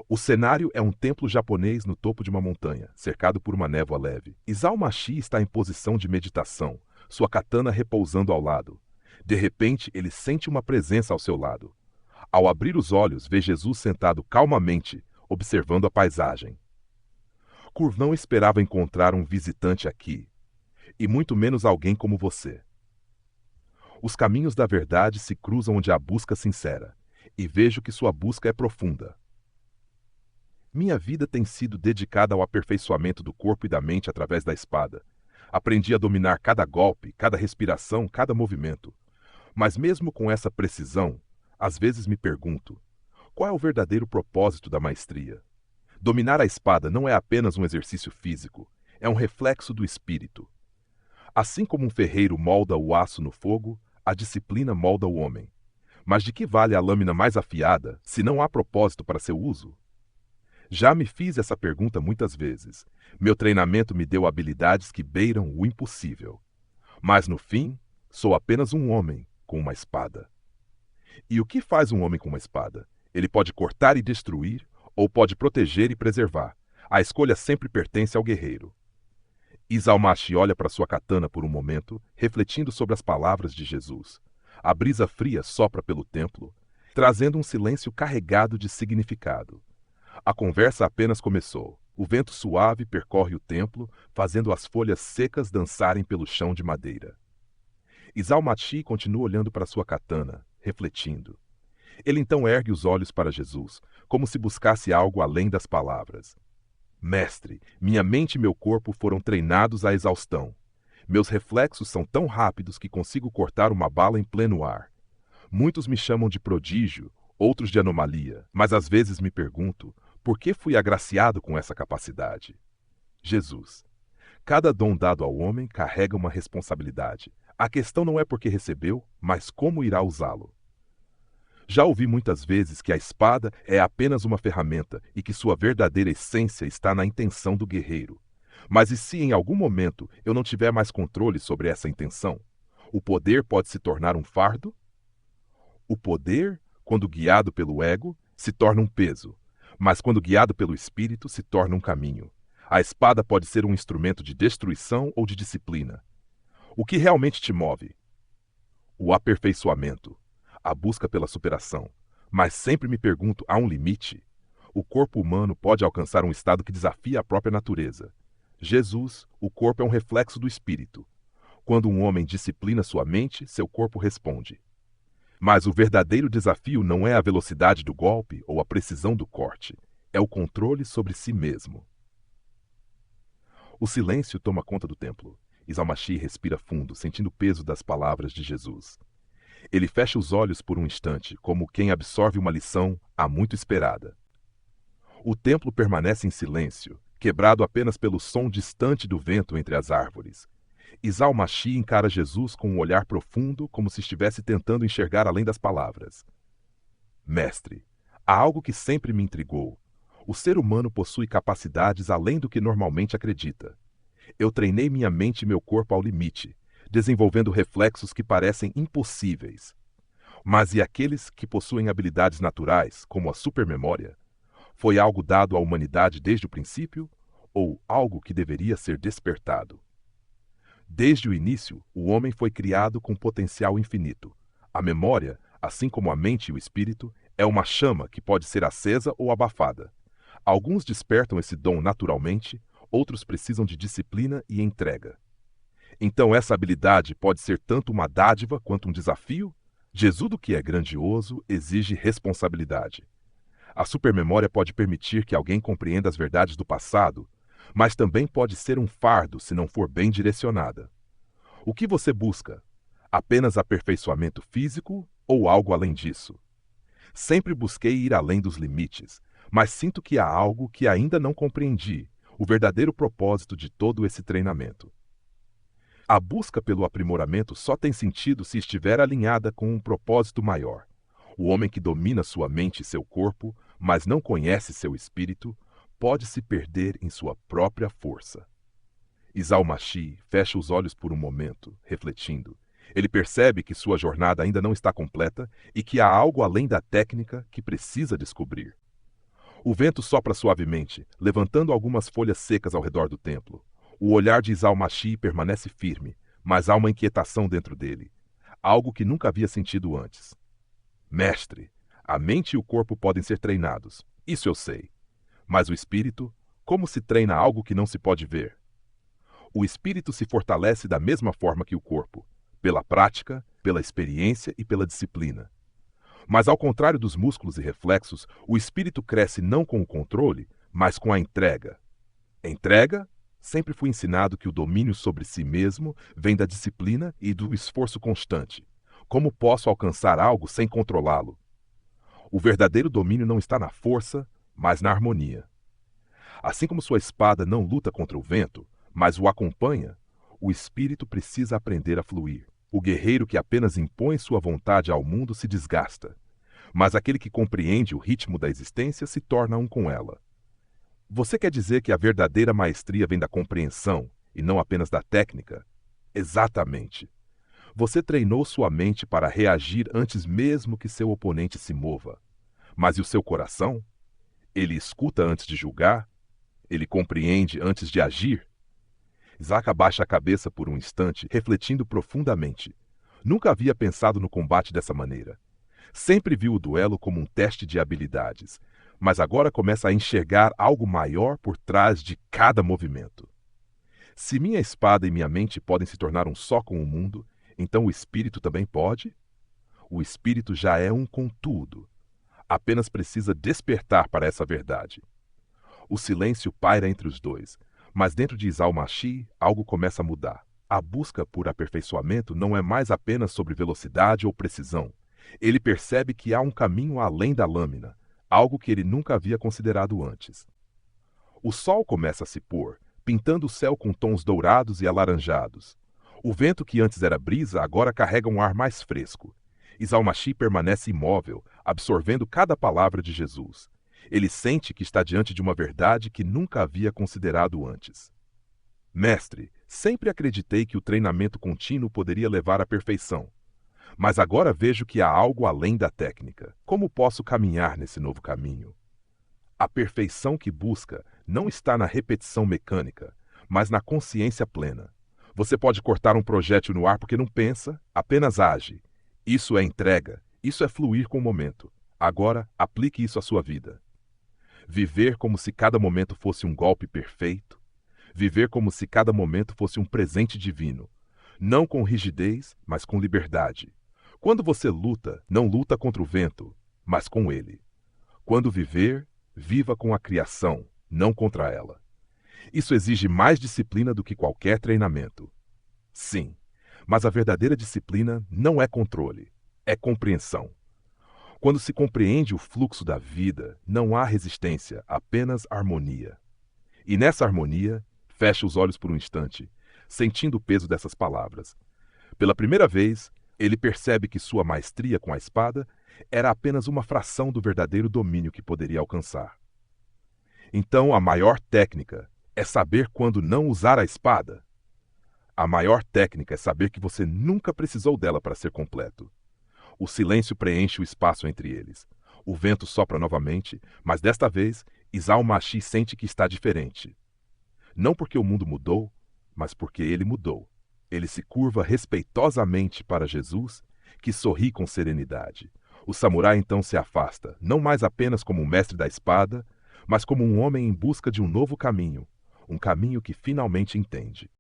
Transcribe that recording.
O cenário é um templo japonês no topo de uma montanha, cercado por uma névoa leve. Isao Machi está em posição de meditação, sua katana repousando ao lado. De repente, ele sente uma presença ao seu lado. Ao abrir os olhos, vê Jesus sentado calmamente, observando a paisagem. Curve não esperava encontrar um visitante aqui, e muito menos alguém como você. Os caminhos da verdade se cruzam onde há busca sincera, e vejo que sua busca é profunda. Minha vida tem sido dedicada ao aperfeiçoamento do corpo e da mente através da espada. Aprendi a dominar cada golpe, cada respiração, cada movimento. Mas mesmo com essa precisão, às vezes me pergunto, qual é o verdadeiro propósito da maestria? Dominar a espada não é apenas um exercício físico, é um reflexo do espírito. Assim como um ferreiro molda o aço no fogo, a disciplina molda o homem. Mas de que vale a lâmina mais afiada, se não há propósito para seu uso? Já me fiz essa pergunta muitas vezes. Meu treinamento me deu habilidades que beiram o impossível. Mas no fim, sou apenas um homem com uma espada. E o que faz um homem com uma espada? Ele pode cortar e destruir, ou pode proteger e preservar. A escolha sempre pertence ao guerreiro. Izalmashi olha para sua katana por um momento, refletindo sobre as palavras de Jesus. A brisa fria sopra pelo templo, trazendo um silêncio carregado de significado. A conversa apenas começou. O vento suave percorre o templo, fazendo as folhas secas dançarem pelo chão de madeira. Izalmashi continua olhando para sua katana, refletindo. Ele então ergue os olhos para Jesus, como se buscasse algo além das palavras. Mestre, minha mente e meu corpo foram treinados à exaustão. Meus reflexos são tão rápidos que consigo cortar uma bala em pleno ar. Muitos me chamam de prodígio, outros de anomalia, mas às vezes me pergunto, por que fui agraciado com essa capacidade? Jesus. Cada dom dado ao homem carrega uma responsabilidade. A questão não é porque recebeu, mas como irá usá-lo. Já ouvi muitas vezes que a espada é apenas uma ferramenta e que sua verdadeira essência está na intenção do guerreiro. Mas e se em algum momento eu não tiver mais controle sobre essa intenção? O poder pode se tornar um fardo? O poder, quando guiado pelo ego, se torna um peso, mas quando guiado pelo espírito, se torna um caminho. A espada pode ser um instrumento de destruição ou de disciplina. O que realmente te move? O aperfeiçoamento, a busca pela superação. Mas sempre me pergunto, há um limite? O corpo humano pode alcançar um estado que desafia a própria natureza. Jesus, o corpo é um reflexo do espírito. Quando um homem disciplina sua mente, seu corpo responde. Mas o verdadeiro desafio não é a velocidade do golpe ou a precisão do corte. É o controle sobre si mesmo. O silêncio toma conta do templo. Izalmashi respira fundo, sentindo o peso das palavras de Jesus. Ele fecha os olhos por um instante, como quem absorve uma lição há muito esperada. O templo permanece em silêncio, quebrado apenas pelo som distante do vento entre as árvores. Izalmashi encara Jesus com um olhar profundo, como se estivesse tentando enxergar além das palavras. Mestre, há algo que sempre me intrigou. O ser humano possui capacidades além do que normalmente acredita. Eu treinei minha mente e meu corpo ao limite, desenvolvendo reflexos que parecem impossíveis. Mas e aqueles que possuem habilidades naturais, como a supermemória? Foi algo dado à humanidade desde o princípio, ou algo que deveria ser despertado? Desde o início, o homem foi criado com potencial infinito. A memória, assim como a mente e o espírito, é uma chama que pode ser acesa ou abafada. Alguns despertam esse dom naturalmente, outros precisam de disciplina e entrega. Então essa habilidade pode ser tanto uma dádiva quanto um desafio? Jesus, do que é grandioso, exige responsabilidade. A supermemória pode permitir que alguém compreenda as verdades do passado, mas também pode ser um fardo se não for bem direcionada. O que você busca? Apenas aperfeiçoamento físico ou algo além disso? Sempre busquei ir além dos limites, mas sinto que há algo que ainda não compreendi, o verdadeiro propósito de todo esse treinamento. A busca pelo aprimoramento só tem sentido se estiver alinhada com um propósito maior. O homem que domina sua mente e seu corpo, mas não conhece seu espírito, pode se perder em sua própria força. Izalmashi fecha os olhos por um momento, refletindo. Ele percebe que sua jornada ainda não está completa e que há algo além da técnica que precisa descobrir. O vento sopra suavemente, levantando algumas folhas secas ao redor do templo. O olhar de Izal-Mashi permanece firme, mas há uma inquietação dentro dele, algo que nunca havia sentido antes. Mestre, a mente e o corpo podem ser treinados, isso eu sei. Mas o espírito, como se treina algo que não se pode ver? O espírito se fortalece da mesma forma que o corpo, pela prática, pela experiência e pela disciplina. Mas ao contrário dos músculos e reflexos, o espírito cresce não com o controle, mas com a entrega. Entrega? Sempre fui ensinado que o domínio sobre si mesmo vem da disciplina e do esforço constante. Como posso alcançar algo sem controlá-lo? O verdadeiro domínio não está na força, mas na harmonia. Assim como sua espada não luta contra o vento, mas o acompanha, o espírito precisa aprender a fluir. O guerreiro que apenas impõe sua vontade ao mundo se desgasta, mas aquele que compreende o ritmo da existência se torna um com ela. Você quer dizer que a verdadeira maestria vem da compreensão e não apenas da técnica? Exatamente. Você treinou sua mente para reagir antes mesmo que seu oponente se mova. Mas e o seu coração? Ele escuta antes de julgar? Ele compreende antes de agir? Isaac abaixa a cabeça por um instante, refletindo profundamente. Nunca havia pensado no combate dessa maneira. Sempre viu o duelo como um teste de habilidades, mas agora começa a enxergar algo maior por trás de cada movimento. Se minha espada e minha mente podem se tornar um só com o mundo, então o espírito também pode? O espírito já é um com tudo. Apenas precisa despertar para essa verdade. O silêncio paira entre os dois, mas dentro de Izal-Mashi algo começa a mudar. A busca por aperfeiçoamento não é mais apenas sobre velocidade ou precisão. Ele percebe que há um caminho além da lâmina, algo que ele nunca havia considerado antes. O sol começa a se pôr, pintando o céu com tons dourados e alaranjados. O vento que antes era brisa agora carrega um ar mais fresco. Izal-Mashi permanece imóvel, absorvendo cada palavra de Jesus. Ele sente que está diante de uma verdade que nunca havia considerado antes. Mestre, sempre acreditei que o treinamento contínuo poderia levar à perfeição. Mas agora vejo que há algo além da técnica. Como posso caminhar nesse novo caminho? A perfeição que busca não está na repetição mecânica, mas na consciência plena. Você pode cortar um projétil no ar porque não pensa, apenas age. Isso é entrega, isso é fluir com o momento. Agora, aplique isso à sua vida. Viver como se cada momento fosse um golpe perfeito. Viver como se cada momento fosse um presente divino. Não com rigidez, mas com liberdade. Quando você luta, não luta contra o vento, mas com ele. Quando viver, viva com a criação, não contra ela. Isso exige mais disciplina do que qualquer treinamento. Sim, mas a verdadeira disciplina não é controle, é compreensão. Quando se compreende o fluxo da vida, não há resistência, apenas harmonia. E nessa harmonia, feche os olhos por um instante, sentindo o peso dessas palavras. Pela primeira vez, ele percebe que sua maestria com a espada era apenas uma fração do verdadeiro domínio que poderia alcançar. Então, a maior técnica é saber quando não usar a espada. A maior técnica é saber que você nunca precisou dela para ser completo. O silêncio preenche o espaço entre eles. O vento sopra novamente, mas desta vez, Izal-Mashi sente que está diferente. Não porque o mundo mudou, mas porque ele mudou. Ele se curva respeitosamente para Jesus, que sorri com serenidade. O samurai então se afasta, não mais apenas como um mestre da espada, mas como um homem em busca de um novo caminho, um caminho que finalmente entende.